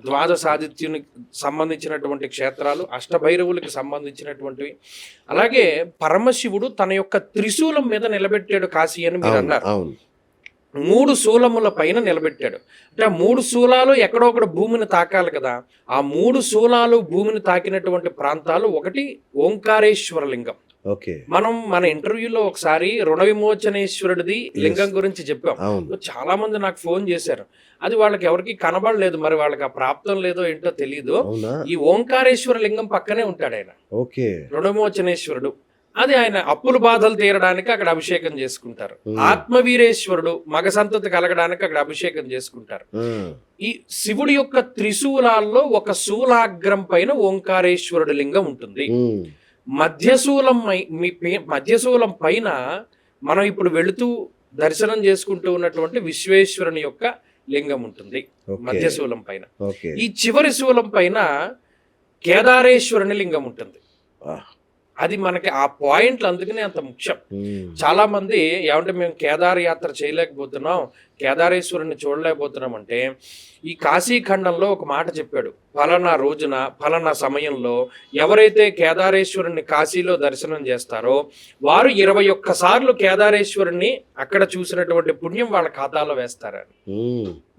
ద్వాదశాదిత్యునికి సంబంధించినటువంటి క్షేత్రాలు, అష్టభైరవులకి సంబంధించినటువంటివి. అలాగే పరమశివుడు తన యొక్క త్రిశూలం మీద నిలబెట్టాడు కాశీ అని మీరు అన్నారు. 3 శూలముల పైన నిలబెట్టాడు. అంటే ఆ 3 శూలాలు ఎక్కడో ఒకటి భూమిని తాకాలి కదా. ఆ 3 శూలాలు భూమిని తాకినటువంటి ప్రాంతాలు ఒకటి ఓంకారేశ్వర లింగం. మనం మన ఇంటర్వ్యూలో ఒకసారి రుణ విమోచనేశ్వరుడిది లింగం గురించి చెప్పాం. చాలా మంది నాకు ఫోన్ చేశారు. అది వాళ్ళకి ఎవరికి కనబడలేదు, మరి వాళ్ళకి ఆ ప్రాప్తం లేదో ఏంటో తెలియదు. ఈ ఓంకారేశ్వర లింగం పక్కనే ఉంటాడు ఆయన, రుణ విమోచనేశ్వరుడు. అది ఆయన అప్పుల బాధలు తీరడానికి అక్కడ అభిషేకం చేసుకుంటారు. ఆత్మవీరేశ్వరుడు మగ సంతతి కలగడానికి అక్కడ అభిషేకం చేసుకుంటారు. ఈ శివుడి యొక్క త్రిశూలాల్లో ఒక శూలాగ్రం పైన ఓంకారేశ్వరుడు లింగం ఉంటుంది. మధ్యశూలం పైన మనం ఇప్పుడు వెళుతూ దర్శనం చేసుకుంటూ ఉన్నటువంటి విశ్వేశ్వరుని యొక్క లింగం ఉంటుంది మధ్యశూలం పైన. ఈ చివరి శూలం పైన కేదారేశ్వరుని లింగం ఉంటుంది. అది మనకి ఆ పాయింట్లు అందుకనే అంత ముఖ్యం. చాలా మంది ఏమంటే మేము కేదార యాత్ర చేయలేకపోతున్నాం, కేదారేశ్వరుని చూడలేకపోతున్నాం అంటే, ఈ కాశీఖండంలో ఒక మాట చెప్పాడు. ఫలానా రోజున ఫలానా సమయంలో ఎవరైతే కేదారేశ్వరుని కాశీలో దర్శనం చేస్తారో వారు 21 సార్లు కేదారేశ్వరుని అక్కడ చూసినటువంటి పుణ్యం వాళ్ళ ఖాతాలో వేస్తారని.